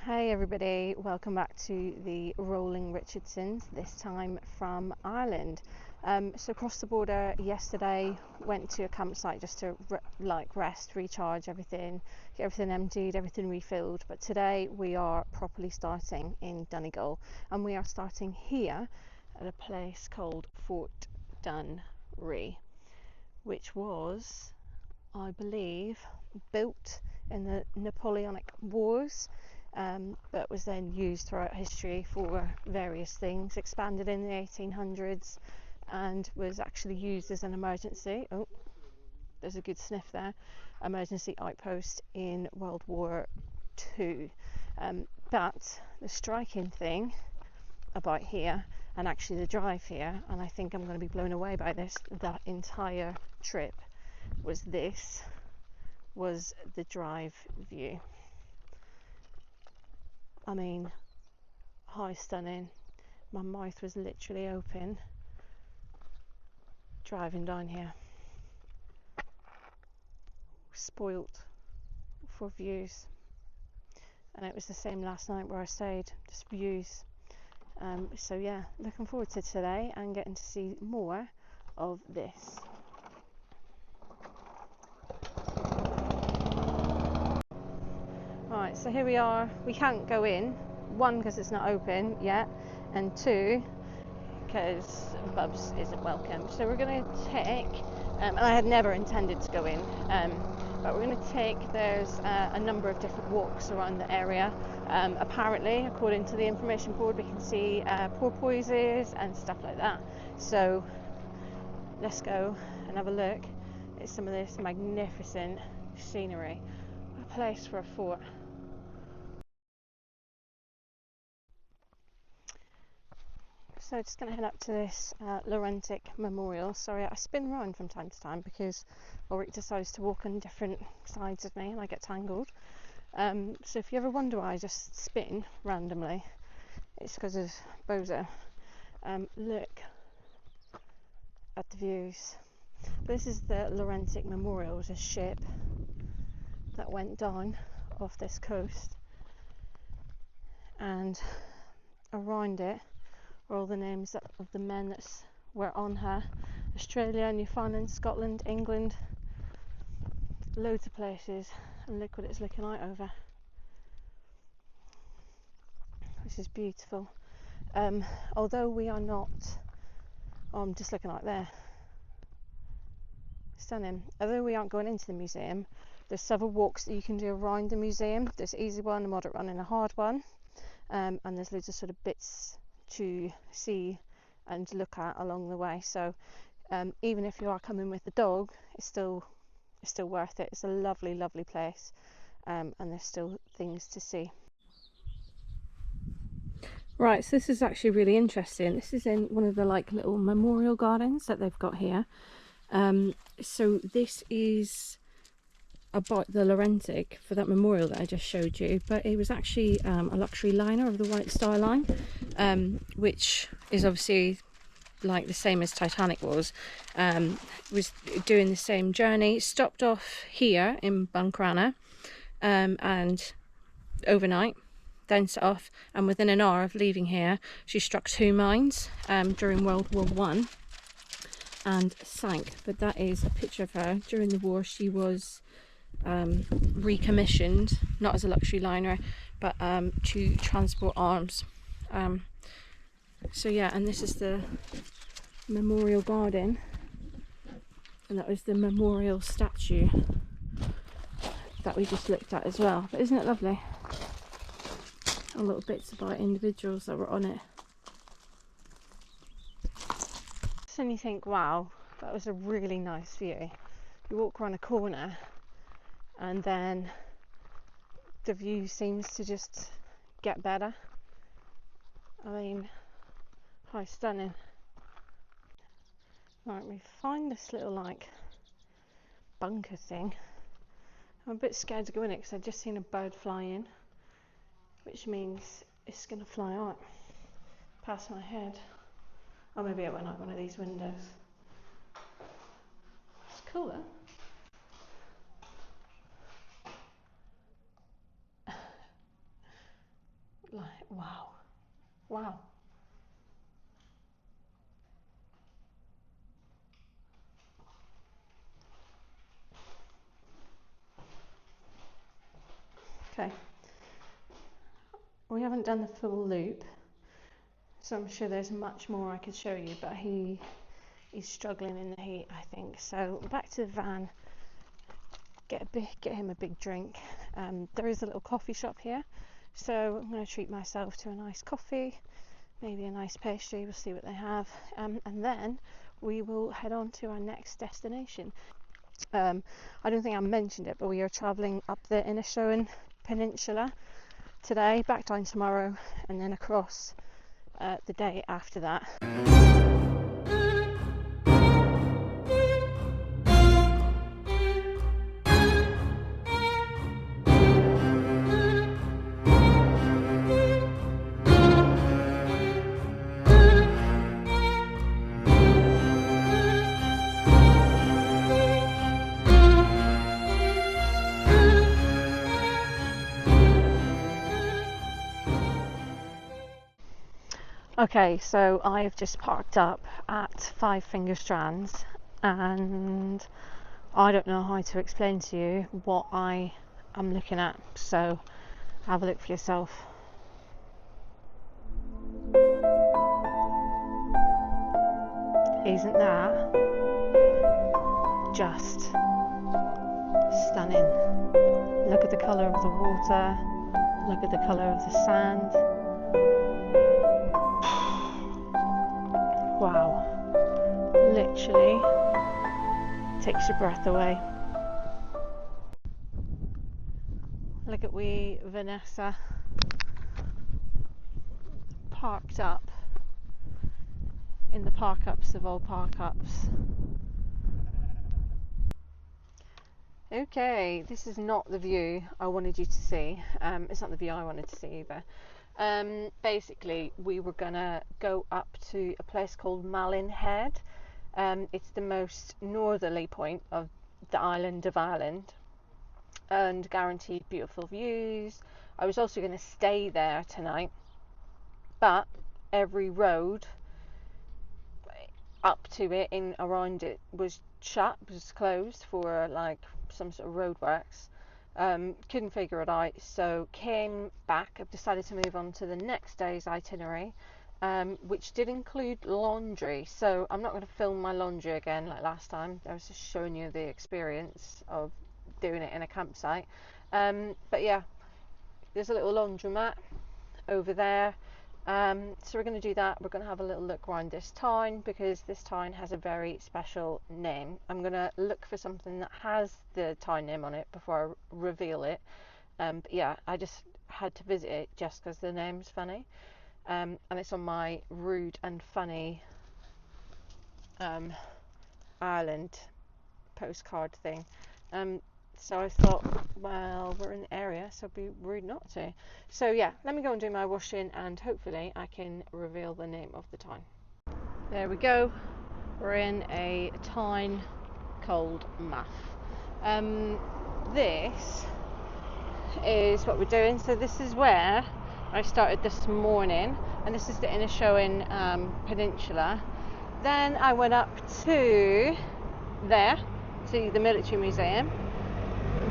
Hey everybody, welcome back to the Rolling Richardsons, this time from Ireland. So across the border yesterday, went to a campsite just to rest, recharge everything, get everything emptied, everything refilled. But today we are properly starting in Donegal, and we are starting here at a place called Fort Dunree, which was, I believe, built in the Napoleonic Wars, but was then used throughout history for various things, expanded in the 1800s, and was actually used as an emergency, there's a good sniff there, emergency outpost in World War II. But the striking thing about here, and actually the drive here, and I think I'm going to be blown away by this, that entire trip, was the drive view. I mean, how stunning. My mouth was literally open driving down here. Spoilt for views. And it was the same last night where I stayed, just views. So yeah, looking forward to today and getting to see more of this. Right, so here we are. We can't go in. One, because it's not open yet, and two, because Bubs isn't welcome. So we're going to take, and I had never intended to go in, but we're going to take, there's a number of different walks around the area. Apparently, according to the information board, we can see porpoises and stuff like that. So let's go and have a look at some of this magnificent scenery. What a place for a fort. So just going to head up to this Laurentic Memorial. Sorry, I spin around from time to time because Ulrich decides to walk on different sides of me and I get tangled. So if you ever wonder why I just spin randomly, it's because of Bozo. Look at the views. This is the Laurentic Memorial. It was a ship that went down off this coast, and around it were all the names of the men that were on her. Australia, Newfoundland, Scotland, England, loads of places, and look what it's looking out over. This is beautiful. Although we are not, I'm just looking out there, stunning. Although we aren't going into the museum, there's several walks that you can do around the museum. There's an easy one, a moderate one, and a hard one, and there's loads of sort of bits to see and look at along the way. So even if you are coming with the dog, it's still worth it. It's a lovely place, and there's still things to see. Right, so this is actually really interesting. This is in one of the little memorial gardens that they've got here. So this is about the Laurentic for that memorial that I just showed you, but it was actually a luxury liner of the White Star Line, which is obviously like the same as Titanic was doing the same journey. Stopped off here in Buncrana and overnight, then set off, and within an hour of leaving here she struck 2 mines during World War I and sank. But that is a picture of her during the war. She was recommissioned, not as a luxury liner, but to transport arms. So yeah, and this is the memorial garden, and that was the memorial statue that we just looked at as well. But isn't it lovely? And little bits about individuals that were on it. So you think, wow, that was a really nice view. You walk around a corner and then the view seems to just get better. I mean, how stunning. Right, we find this little bunker thing. I'm a bit scared to go in it because I've just seen a bird fly in, which means it's going to fly out past my head. Or maybe it went out one of these windows. It's cool though. Like, wow, wow. Okay, we haven't done the full loop, so I'm sure there's much more I could show you, but he's struggling in the heat, I think. So back to the van, get him a big drink. There is a little coffee shop here, so I'm going to treat myself to a nice coffee, maybe a nice pastry. We'll see what they have, and then we will head on to our next destination. I don't think I mentioned it, but we are travelling up the Inishowen Peninsula today, back down tomorrow, and then across the day after that. Okay, so I have just parked up at Finger Strand, and I don't know how to explain to you what I am looking at, so have a look for yourself. Isn't that just stunning? Look at the colour of the water, look at the colour of the sand. Wow, literally takes your breath away. Look at wee Vanessa parked up in the park ups of all park ups. Okay, this is not the view I wanted you to see. It's not the view I wanted to see either. Basically, we were gonna go up to a place called Malin Head. It's the most northerly point of the island of Ireland, and guaranteed beautiful views. I was also going to stay there tonight, but every road up to it, in around it, was shut, was closed for like some sort of roadworks. Couldn't figure it out, so came back. I've decided to move on to the next day's itinerary, which did include laundry. So I'm not going to film my laundry again like last time. I was just showing you the experience of doing it in a campsite. But yeah, there's a little laundromat over there. So we're going to do that. We're going to have a little look around this town, because this town has a very special name. I'm going to look for something that has the town name on it before I reveal it. But yeah, I just had to visit it just because the name's funny. And it's on my rude and funny Ireland postcard thing. So I thought, well, we're in the area, so it'd be rude not to. So yeah, let me go and do my washing, and hopefully I can reveal the name of the town. There we go. We're in a town called Muff. This is what we're doing. So this is where I started this morning, and this is the Inishowen Peninsula. Then I went up to there, to the military museum.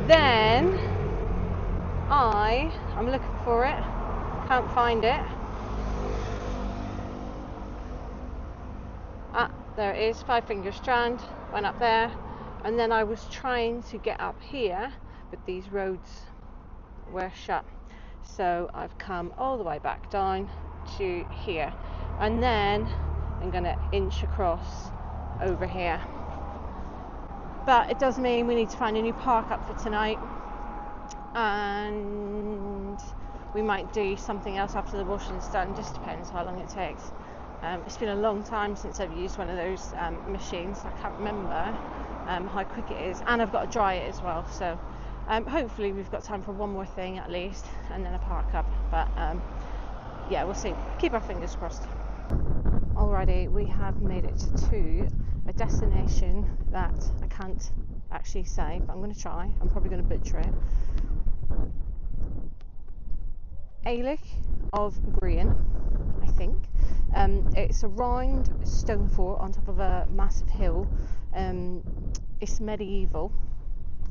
Then I'm looking for it, can't find it. Ah, there it is, Finger Strand. Went up there, and then I was trying to get up here, but these roads were shut. So I've come all the way back down to here, and then I'm gonna inch across over here. But it does mean we need to find a new park up for tonight, and we might do something else after the washing is done. Just depends how long it takes. It's been a long time since I've used one of those machines. I can't remember how quick it is, and I've got to dry it as well. So hopefully we've got time for one more thing at least, and then a park up. But yeah, we'll see. Keep our fingers crossed. Alrighty, we have made it to a destination that I can't actually say, but I'm going to try. I'm probably going to butcher it. Aileach of Grianan, I think. It's a round stone fort on top of a massive hill. It's medieval,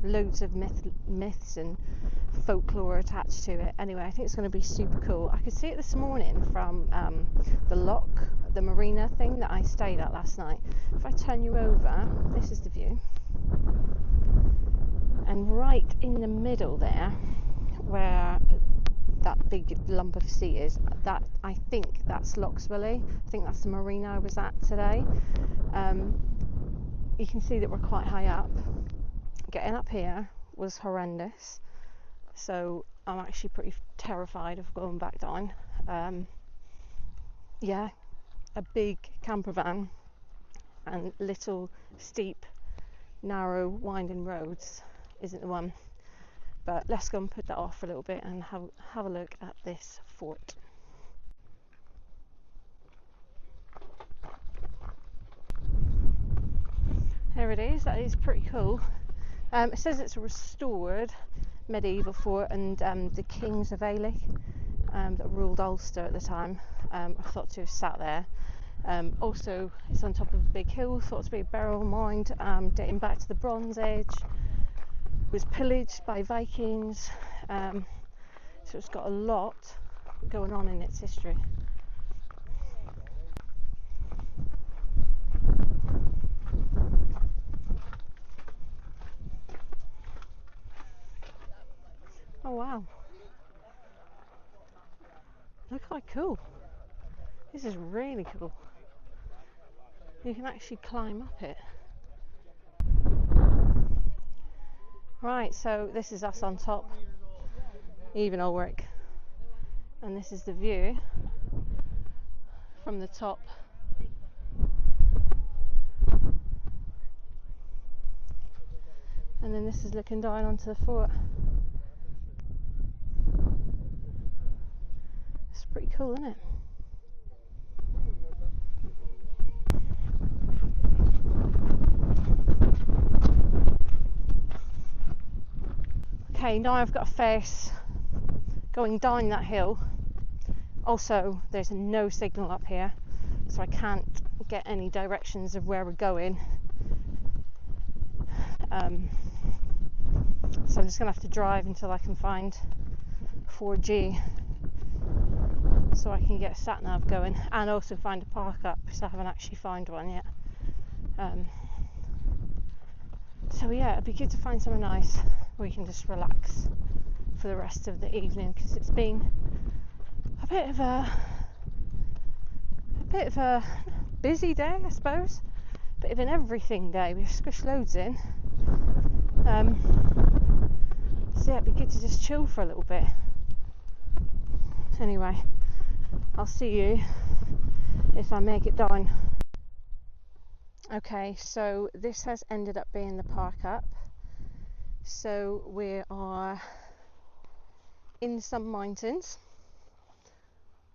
loads of myths and folklore attached to it. Anyway, I think it's going to be super cool. I could see it this morning from the lock, the marina thing that I stayed at last night. If I turn you over, this is the view. And right in the middle there, where that big lump of sea is, that I think that's Loxwilly. I think that's the marina I was at today. You can see that we're quite high up. Getting up here was horrendous, so I'm actually pretty terrified of going back down. Yeah, a big camper van and little steep, narrow, winding roads isn't the one. But let's go and put that off for a little bit and have a look at this fort. There it is. That is pretty cool. It says it's a restored medieval fort, and the kings of Aileach that ruled Ulster at the time are thought to have sat there. Also, it's on top of a big hill, thought to be a burial mound dating back to the Bronze Age. It was pillaged by Vikings, so it's got a lot going on in its history. Oh wow, look how cool. This is really cool. You can actually climb up it. Right, so this is us on top, even all work, and this is the view from the top. And then this is looking down onto the fort. It's pretty cool, isn't it? Okay, now I've got a face going down that hill. Also, there's no signal up here, so I can't get any directions of where we're going. So I'm just going to have to drive until I can find 4G, so I can get sat nav going, and also find a park up, because I haven't actually found one yet. So yeah, it'd be good to find somewhere nice where you can just relax for the rest of the evening, because it's been a bit of a busy day, I suppose. A bit of an everything day. We've squished loads in. So yeah, it'd be good to just chill for a little bit. Anyway, I'll see you if I make it down. Okay, so this has ended up being the park up. So we are in some mountains,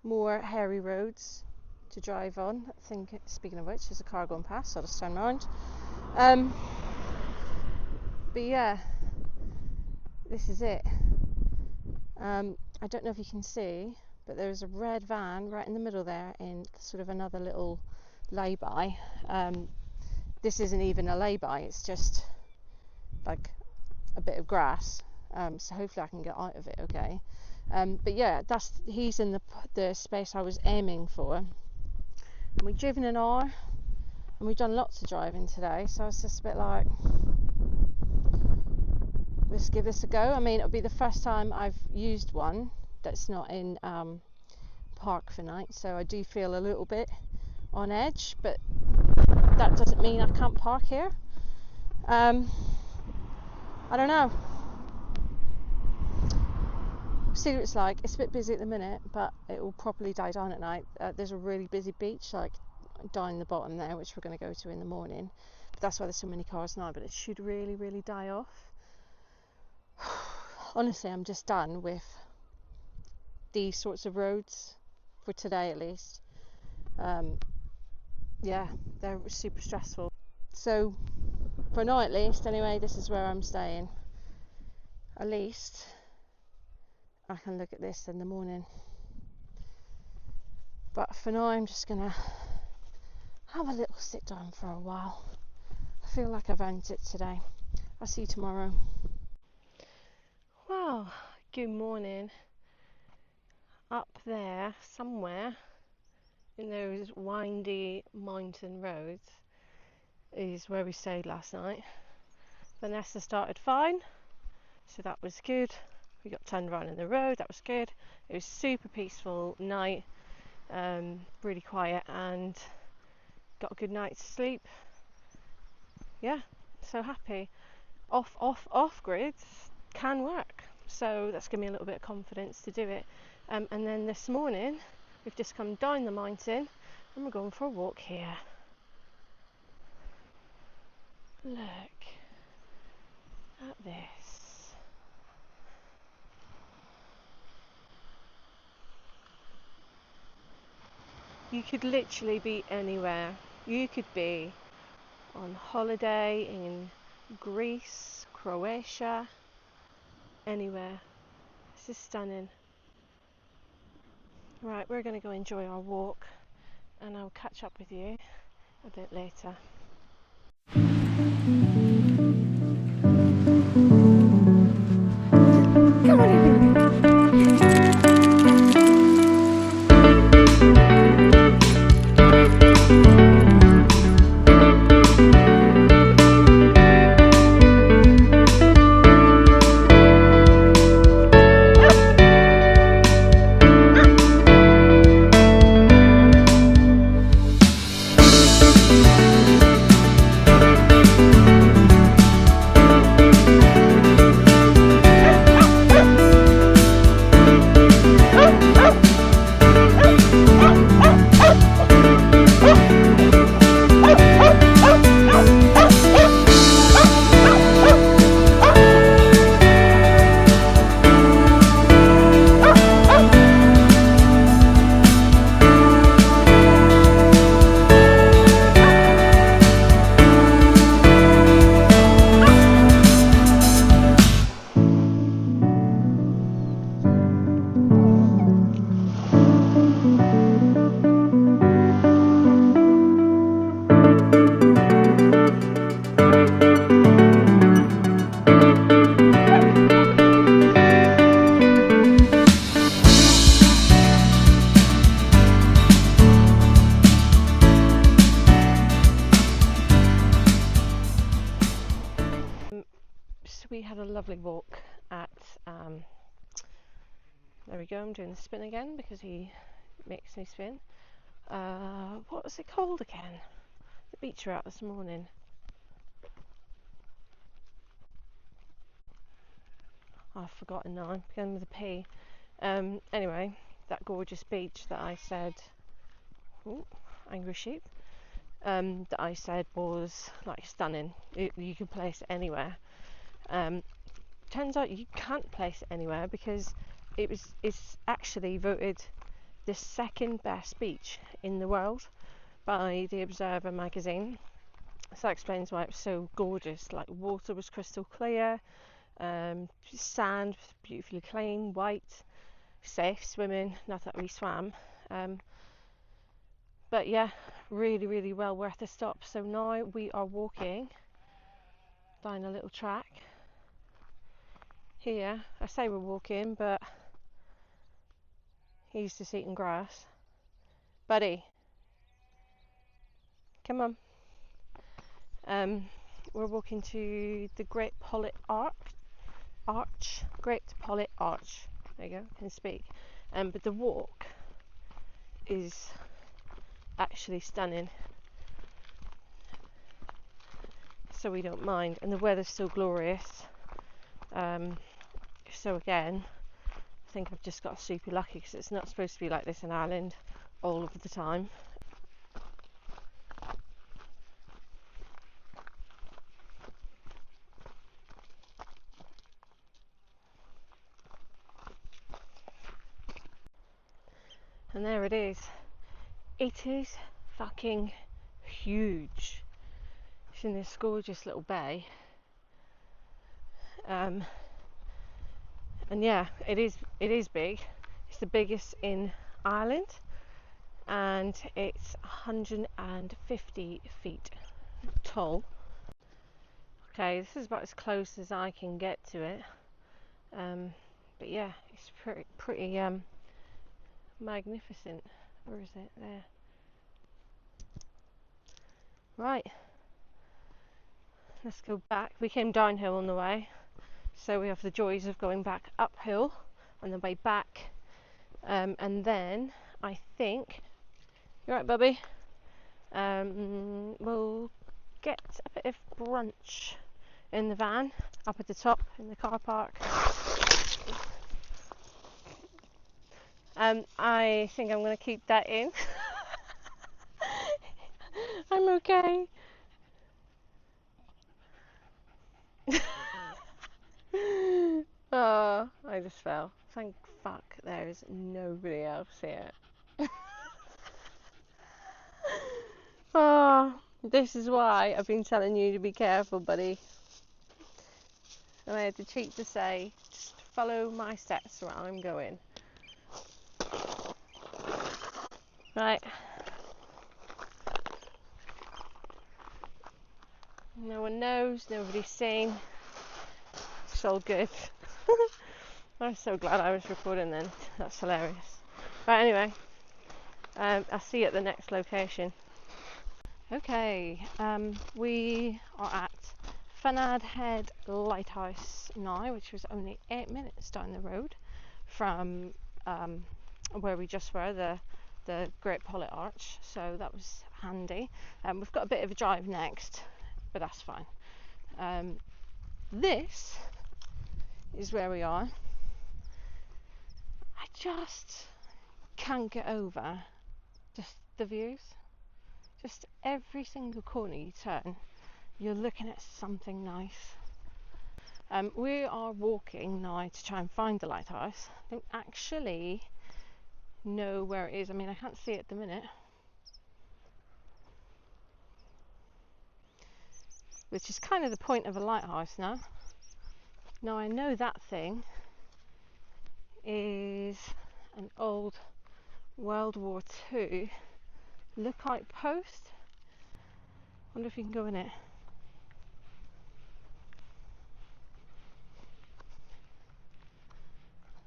more hairy roads to drive on. I think, speaking of which, there's a car going past, so I'll just turn around. But yeah, this is it. I don't know if you can see, but there's a red van right in the middle there in sort of another little lay-by. This isn't even a lay-by, it's just like a bit of grass, so hopefully I can get out of it okay. But yeah, he's in the space I was aiming for. And we've driven an hour, and we've done lots of driving today, so it's just a bit like, let's give this a go. I mean, it'll be the first time I've used one that's not in park for night, so I do feel a little bit on edge, but that doesn't mean I can't park here. I don't know. See what it's like. It's a bit busy at the minute, but it will properly die down at night. There's a really busy beach like down the bottom there, which we're going to go to in the morning, but that's why there's so many cars now. But it should really die off. Honestly, I'm just done with these sorts of roads for today, at least. Yeah, they're super stressful. So for now, at least, anyway, this is where I'm staying. At least I can look at this in the morning. But for now I'm just gonna have a little sit down for a while. I feel like I've earned it today. I'll see you tomorrow. Well, good morning. Up there somewhere in those windy mountain roads is where we stayed last night. Vanessa started fine, so that was good. We got turned around in the road, that was good. It was super peaceful night, really quiet, and got a good night's sleep. Yeah, so happy. Off grids can work, so that's given me a little bit of confidence to do it. And then this morning we've just come down the mountain and we're going for a walk here. Look at this. You could literally be anywhere. You could be on holiday in Greece, Croatia, anywhere. This is stunning. Right, we're going to go enjoy our walk and I'll catch up with you a bit later. Come on in. We had a lovely walk at there we go, I'm doing the spin again because he makes me spin. What was it called again? The beach we're at this morning. I've forgotten now, beginning with a P. Anyway, that gorgeous beach that I said, ooh, angry sheep, that I said was like stunning. You could place it anywhere. Turns out you can't place it anywhere because it's actually voted the second best beach in the world by the Observer magazine. So that explains why it was so gorgeous. Like, water was crystal clear, sand was beautifully clean, white, safe swimming. Not that we swam, but yeah, really, really well worth a stop. So now we are walking down a little track here. I say we're walking, but he's just eating grass. Buddy, come on. We're walking to the Great Pollet Arch. Great Pollet Arch. There you go, I can speak. But the walk is actually stunning, so we don't mind, and the weather's still glorious. So again, I think I've just got super lucky because it's not supposed to be like this in Ireland all of the time. And there it is. It is fucking huge. It's in this gorgeous little bay. And yeah, it is big. It's the biggest in Ireland. and it's 150 feet tall. Okay, this is about as close as I can get to it, but yeah, it's pretty magnificent. Where is it? There. Right, let's go back. We came downhill on the way, so we have the joys of going back uphill on the way back, and then I think, you're right, Bubby, we'll get a bit of brunch in the van up at the top in the car park. I think I'm going to keep that in. I'm okay. Oh, I just fell. Thank fuck there is nobody else here. Oh, this is why I've been telling you to be careful, buddy. And I had to cheat to say, just follow my steps where I'm going. Right. No one knows, nobody's seen. It's all good. I'm so glad I was recording then. That's hilarious. Right, anyway, I'll see you at the next location. Okay, we are at Fanad Head Lighthouse now, which was only 8 minutes down the road from where we just were, the Great Pollet Arch, so that was handy. We've got a bit of a drive next, but that's fine. This is where we are. I just can't get over just the views. Just every single corner you turn, you're looking at something nice. We are walking now to try and find the lighthouse. I don't actually know where it is. I mean, I can't see it at the minute, which is kind of the point of a lighthouse now. Now I know that thing is an old World War II lookout post. Wonder if you can go in it.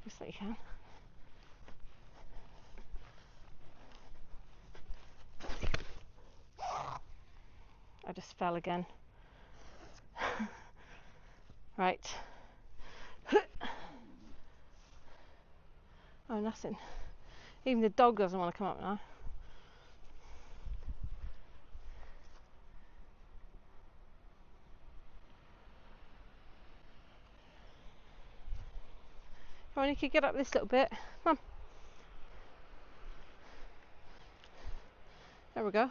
Looks like you can. I just fell again. Right. Oh, nothing. Even the dog doesn't want to come up now. Come on, you could get up this little bit. Come on. There we go.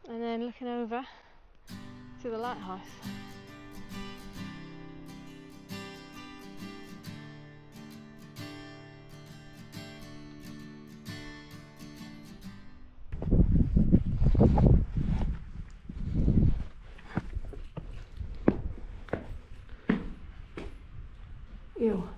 And then looking over to the lighthouse. Ew.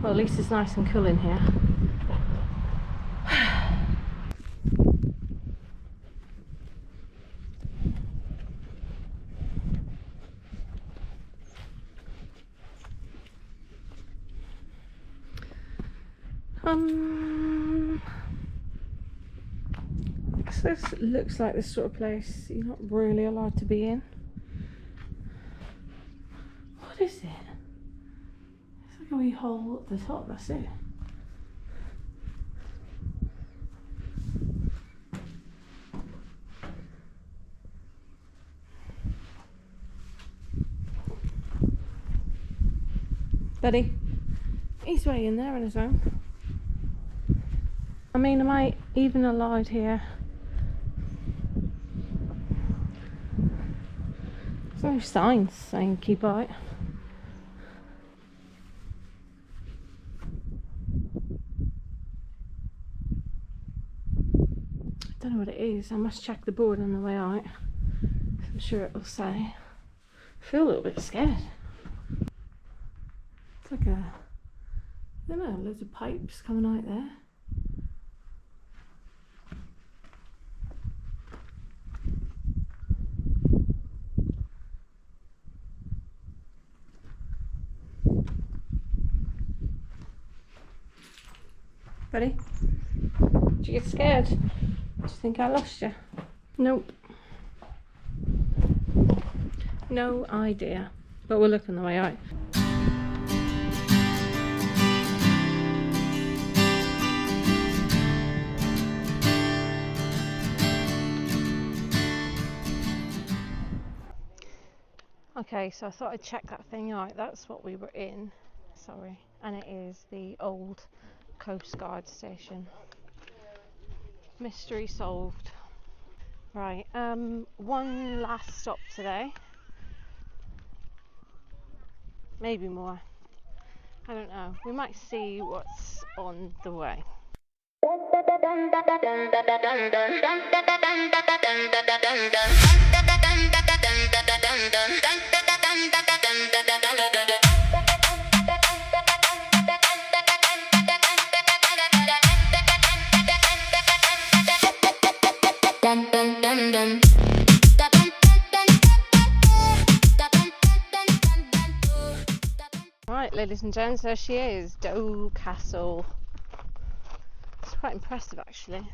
Well, at least it's nice and cool in here. So this looks like the sort of place you're not really allowed to be in. What is it? It's like a wee hole at the top, that's it. Buddy, he's way in there on his own. I mean, am I even allowed here? There's no signs saying keep out. don't know what it is. I must check the board on the way out. I'm sure it will say. I feel a little bit scared. It's like I don't know, loads of pipes coming out there. Buddy? Did you get scared? Do you think I lost you? Nope. No idea. But we'll look on the way out. Okay, so I thought I'd check that thing out. That's what we were in. Sorry. And it is the old Coast Guard station. Mystery solved. Right, one last stop today. Maybe more. I don't know. We might see what's on the way. Right, ladies and gents, there she is, Doe Castle. It's quite impressive, actually.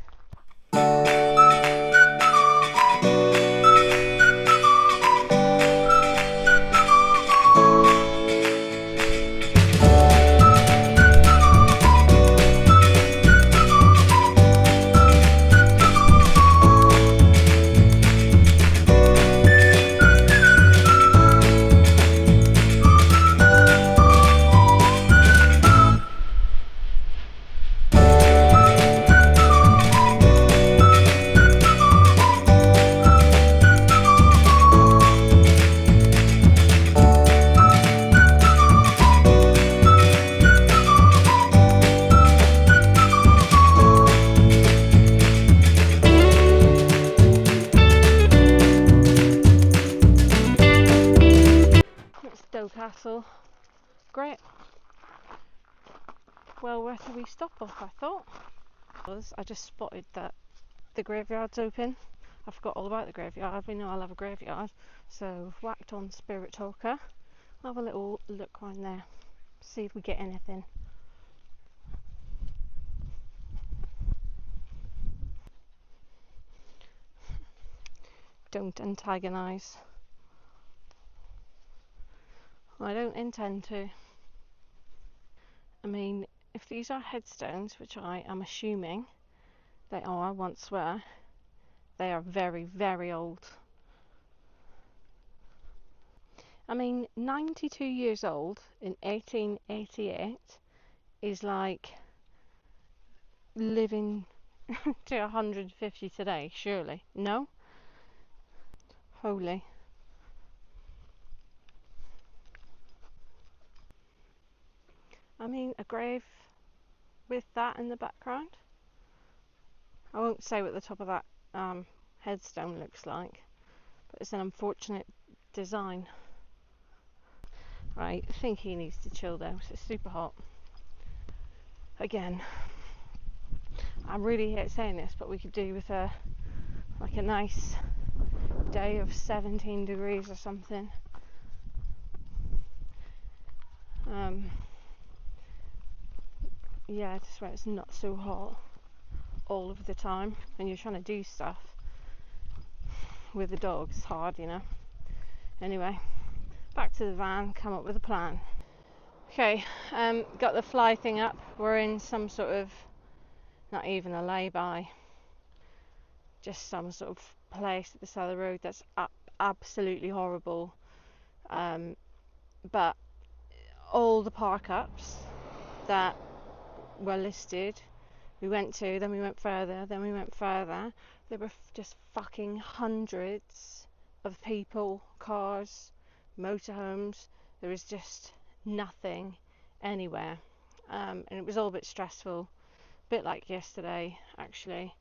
Doe Castle. Great. Well worth a wee stop off, I thought. I just spotted that the graveyard's open. I forgot all about the graveyard. We know I love a graveyard. So whacked on Spirit Talker. I'll have a little look around there. See if we get anything. Don't antagonise. I don't intend to. I mean, if these are headstones, which I am assuming they are, I once were, they are very, very old. I mean, 92 years old in 1888 is like living to 150 today, surely. No? Holy. I mean, a grave with that in the background. I won't say what the top of that headstone looks like, but it's an unfortunate design. Right, I think he needs to chill though, so it's super hot. Again, I really hate saying this, but we could do with a nice day of 17 degrees or something. Yeah, just where it's not so hot all of the time and you're trying to do stuff with the dog. It's hard, you know. Anyway, back to the van, come up with a plan. Okay, got the fly thing up. We're in some sort of, not even a lay-by, just some sort of place at the side of the road that's absolutely horrible. But all the park ups that were listed, we went to, then we went further, then we went further. There were just fucking hundreds of people, cars, motorhomes. There was just nothing anywhere, and it was all a bit stressful, a bit like yesterday actually.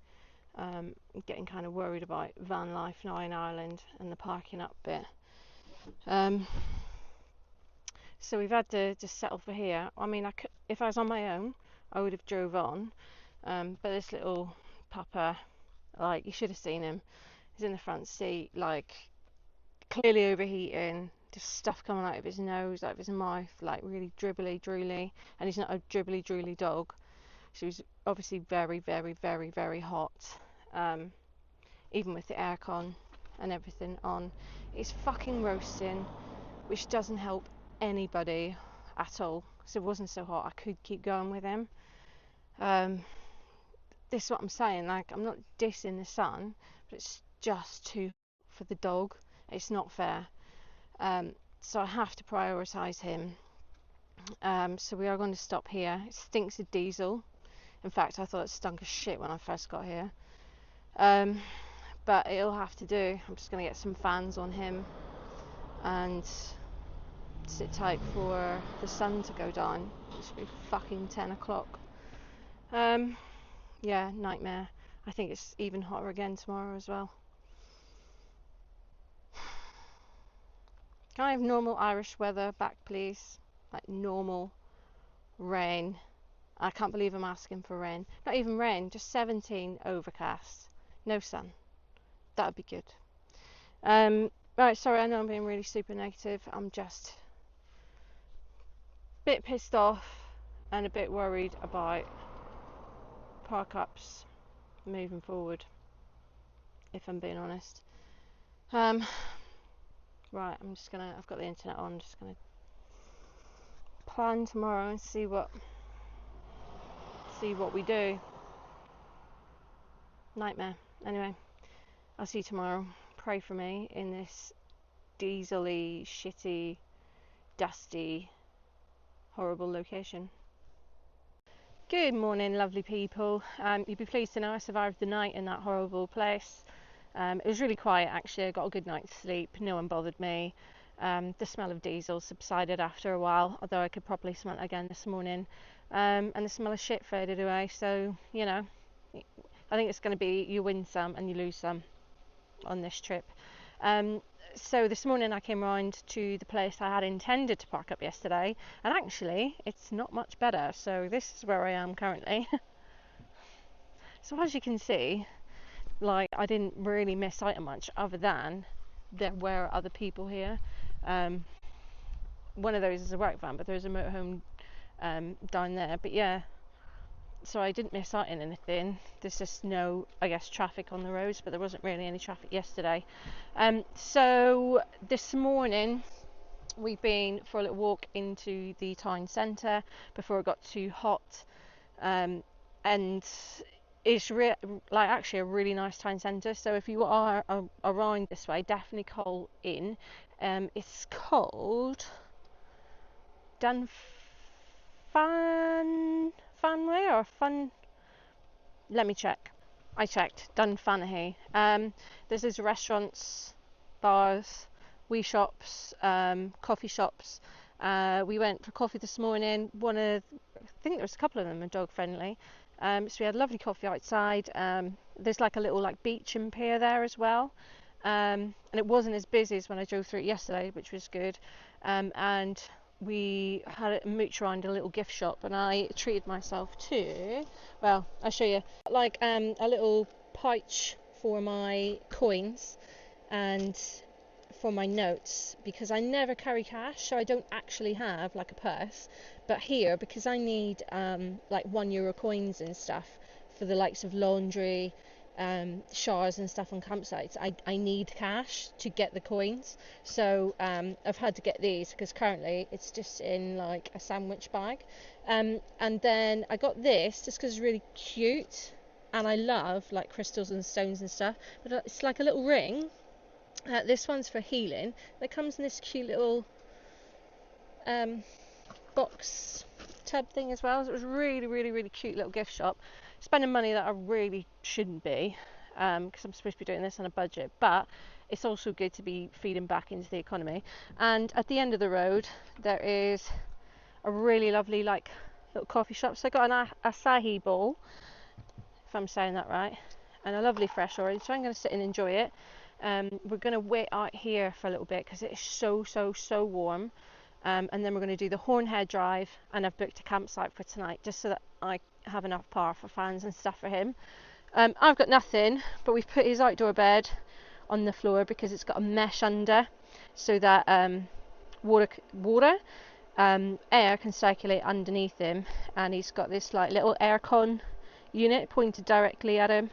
I'm getting kind of worried about van life now in Ireland and the parking up bit. So we've had to just settle for here. I mean, if I was on my own, I would have drove on. But this little pupper, like, you should have seen him. He's in the front seat, like, clearly overheating, just stuff coming out of his nose, out of his mouth, like really dribbly, drooly. And he's not a dribbly, drooly dog. So he's obviously very, very, very, very hot. Even with the aircon and everything on. It's fucking roasting, which doesn't help anybody at all. So it wasn't so hot, I could keep going with him. This is what I'm saying, like, I'm not dissing the sun, but it's just too hot for the dog. It's not fair. So I have to prioritise him. So we are going to stop here. It stinks of diesel. In fact, I thought it stunk of shit when I first got here. But it'll have to do. I'm just going to get some fans on him and sit tight for the sun to go down. It should be fucking 10 o'clock. Yeah, nightmare. I think it's even hotter again tomorrow as well. Can I have normal Irish weather back, please? Like normal rain. I can't believe I'm asking for rain. Not even rain, just 17 overcast. No sun. That would be good. Right, sorry, I know I'm being really super negative. I'm just a bit pissed off and a bit worried about park ups moving forward, if I'm being honest. Right, I've got the internet on, just gonna plan tomorrow and see what we do. Nightmare. Anyway, I'll see you tomorrow. Pray for me in this diesely, shitty, dusty, horrible location. Good morning, lovely people. You'd be pleased to know I survived the night in that horrible place. It was really quiet, actually. I got a good night's sleep. No one bothered me. The smell of diesel subsided after a while, although I could probably smell it again this morning. And the smell of shit faded away. So, you know, I think it's going to be you win some and you lose some on this trip. So this morning I came round to the place I had intended to park up yesterday, and actually it's not much better. So this is where I am currently. So as you can see, like, I didn't really miss out on much other than there were other people here. One of those is a work van, but there's a motorhome down there. But yeah, so I didn't miss out on anything. There's just no, I guess, traffic on the roads, but there wasn't really any traffic yesterday. So this morning we've been for a little walk into the town centre before it got too hot, and it's actually a really nice town centre. So if you are around this way, definitely call in. It's called Fanway or Fun. Let me check. I checked. Dunfanaghy. There's these restaurants, bars, wee shops, coffee shops. We went for coffee this morning. I think there was a couple of them are dog friendly. So we had lovely coffee outside. There's like a little beach and pier there as well. And it wasn't as busy as when I drove through it yesterday, which was good. And we had a mooch around a little gift shop, and I treated myself to, well, I'll show you, like a little pouch for my coins and for my notes, because I never carry cash, so I don't actually have like a purse. But here, because I need like €1 coins and stuff for the likes of laundry, showers and stuff on campsites, I need cash to get the coins. So I've had to get these because currently it's just in like a sandwich bag. And then I got this just because it's really cute, and I love like crystals and stones and stuff. But it's like a little ring. This one's for healing. It comes in this cute little box tub thing as well. So it was really, really, really cute little gift shop. Spending money that I really shouldn't be, because I'm supposed to be doing this on a budget, but it's also good to be feeding back into the economy. And at the end of the road there is a really lovely like little coffee shop. So I got an acai bowl, if I'm saying that right, and a lovely fresh orange, so I'm going to sit and enjoy it. We're going to wait out here for a little bit because it is so warm, and then we're going to do the Hornhead drive, and I've booked a campsite for tonight just so that I have enough power for fans and stuff for him. I've got nothing, but we've put his outdoor bed on the floor because it's got a mesh under so that air can circulate underneath him, and he's got this like little aircon unit pointed directly at him,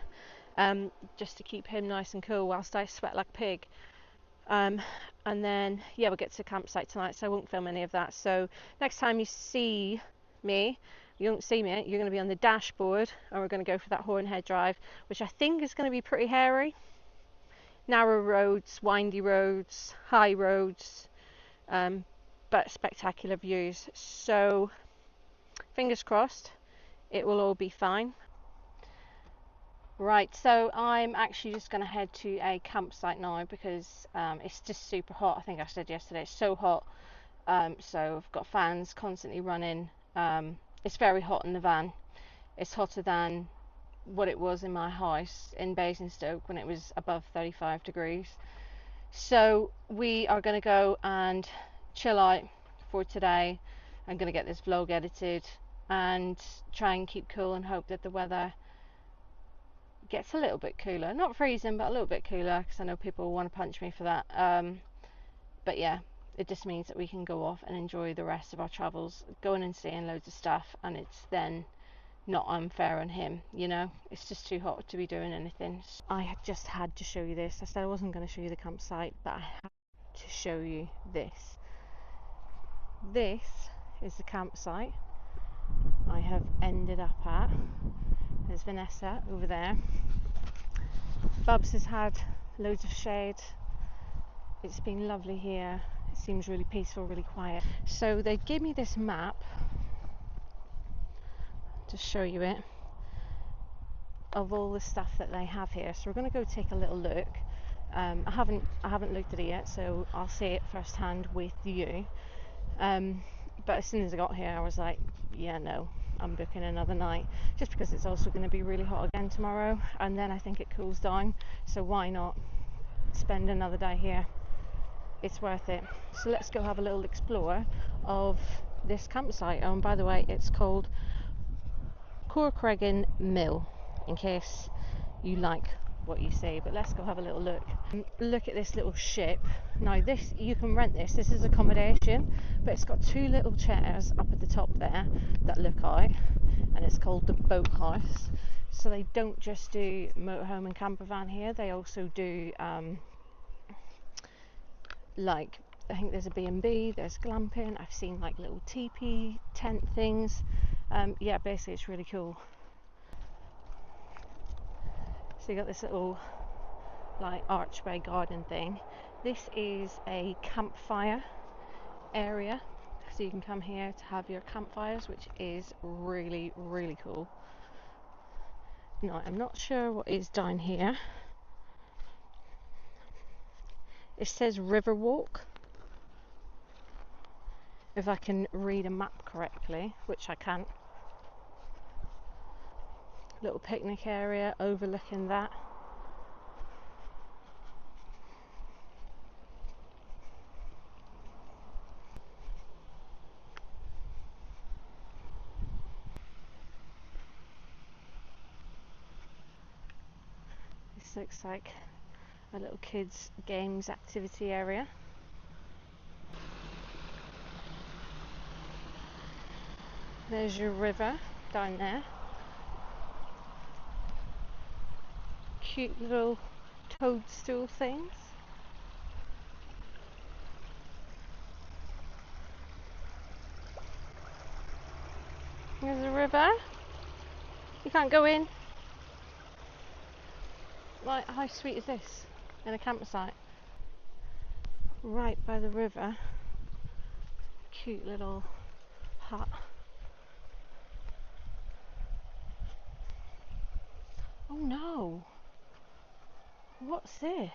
just to keep him nice and cool whilst I sweat like a pig. And then yeah, we'll get to the campsite tonight, so I won't film any of that. So next time you see me, you won't see me, you're going to be on the dashboard, and we're going to go for that Hornhead drive, which I think is going to be pretty hairy. Narrow roads, windy roads, high roads, but spectacular views. So fingers crossed it will all be fine. Right, so I'm actually just going to head to a campsite now because it's just super hot. I think I said yesterday it's so hot. So I've got fans constantly running. It's very hot in the van. It's hotter than what it was in my house in Basingstoke when it was above 35 degrees. So we are going to go and chill out for today. I'm going to get this vlog edited and try and keep cool and hope that the weather gets a little bit cooler. Not freezing, but a little bit cooler, because I know people will want to punch me for that. But yeah, it just means that we can go off and enjoy the rest of our travels, going and seeing loads of stuff, and it's then not unfair on him, you know. It's just too hot to be doing anything. I just had to show you this. I said I wasn't going to show you the campsite, but I had to show you this. This is the campsite I have ended up at. There's Vanessa over there. Bubs has had loads of shade. It's been lovely here. It seems really peaceful, really quiet. So they gave me this map to show you it, of all the stuff that they have here. So we're going to go take a little look. I haven't looked at it yet, so I'll see it firsthand with you. But as soon as I got here, I was like, yeah, no, I'm booking another night, just because it's also going to be really hot again tomorrow, and then I think it cools down, so why not spend another day here? It's worth it. So let's go have a little explore of this campsite. Oh, and by the way, it's called Corcreggan Mill, in case you like what you see. But let's go have a little look. Look at this little ship. Now this, you can rent this. This is accommodation, but it's got two little chairs up at the top there that look out, and it's called the Boat House. So they don't just do motorhome and camper van here, they also do like, I think there's a B&B, there's glamping, I've seen like little teepee tent things. Yeah, basically it's really cool. So you got this little like archway garden thing. This is a campfire area, so you can come here to have your campfires, which is really, really cool. Now I'm not sure what is down here. It says Riverwalk, if I can read a map correctly, which I can't. Little picnic area overlooking that. This looks like a little kids games activity area. There's your river down there. Cute little toadstool things. There's a river. You can't go in. Like, how sweet is this in a campsite? Right by the river. Cute little hut. Oh no! What's this?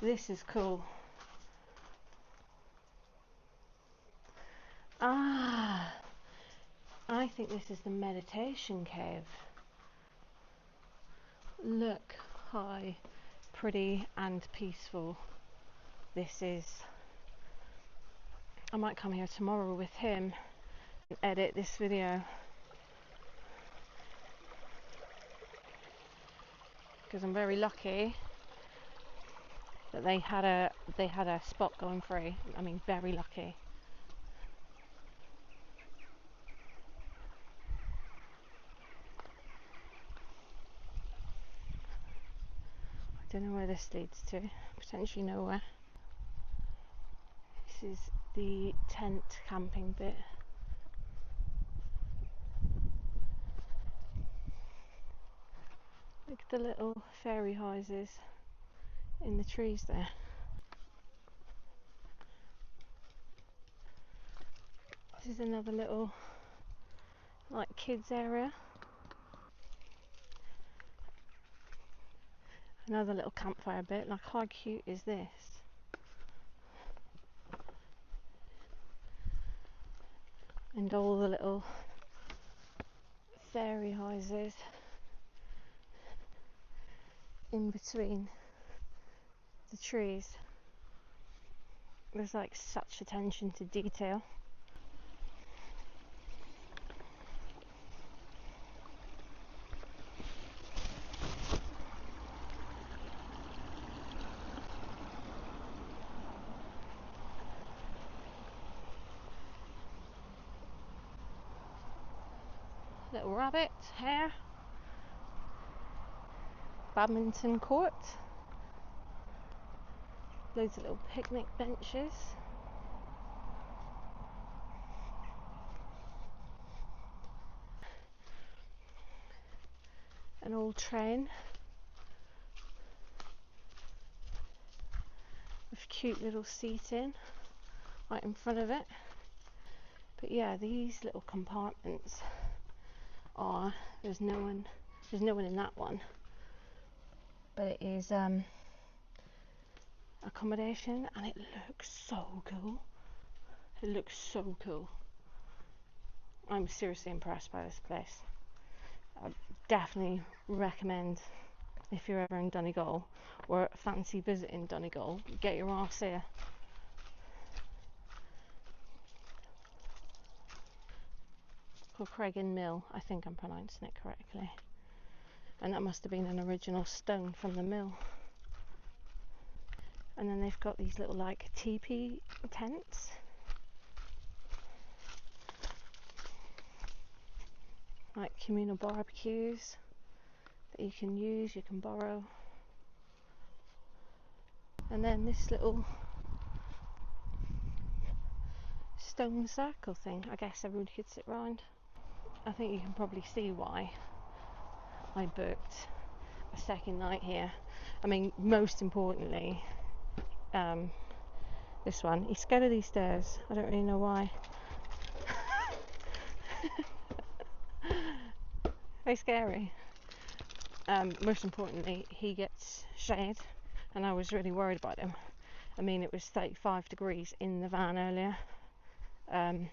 This is cool. Ah, I think this is the meditation cave. look how pretty and peaceful this is. I might come here tomorrow with him and edit this video, because I'm very lucky that they had a spot going free. I mean, very lucky. I don't know where this leads to. Potentially nowhere. This is the tent camping bit. Look at the little fairy houses in the trees there. This is another little like kids area. Another little campfire bit. Like, how cute is this? And all the little fairy houses in between the trees. There's like such attention to detail. Little rabbit, hare, badminton court, loads of little picnic benches, an old train with cute little seating right in front of it. But yeah, these little compartments are, there's no one in that one, but it is accommodation, and it looks so cool. It looks so cool. I'm seriously impressed by this place. I definitely recommend, if you're ever in Donegal or fancy visiting Donegal, get your arse here. Corcreggan Mill, I think I'm pronouncing it correctly. And that must have been an original stone from the mill. And then they've got these little like teepee tents. Like communal barbecues that you can use, you can borrow. And then this little stone circle thing, I guess everybody could sit round. I think you can probably see why I booked a second night here. I mean, most importantly, this one. He's scared of these stairs. I don't really know why. Very scary. Most importantly, he gets shade, and I was really worried about him. I mean, it was 35 degrees in the van earlier, and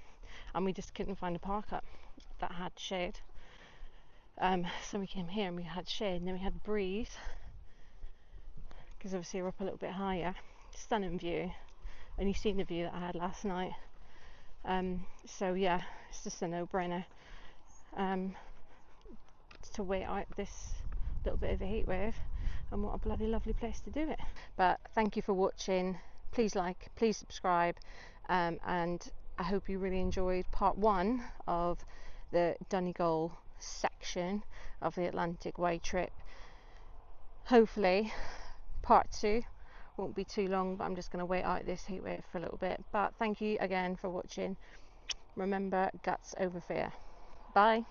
we just couldn't find a park up that had shade. So we came here and we had shade, and then we had to breathe, because obviously we're up a little bit higher. Stunning view, and you've seen the view that I had last night. So yeah, it's just a no-brainer to wait out this little bit of a heat wave, and what a bloody lovely place to do it. But thank you for watching. Please like, please subscribe, and I hope you really enjoyed part 1 of the Donegal section of the Atlantic Way trip. Hopefully part 2 won't be too long, but I'm just going to wait out this heat wave for a little bit. But thank you again for watching. Remember, guts over fear. Bye.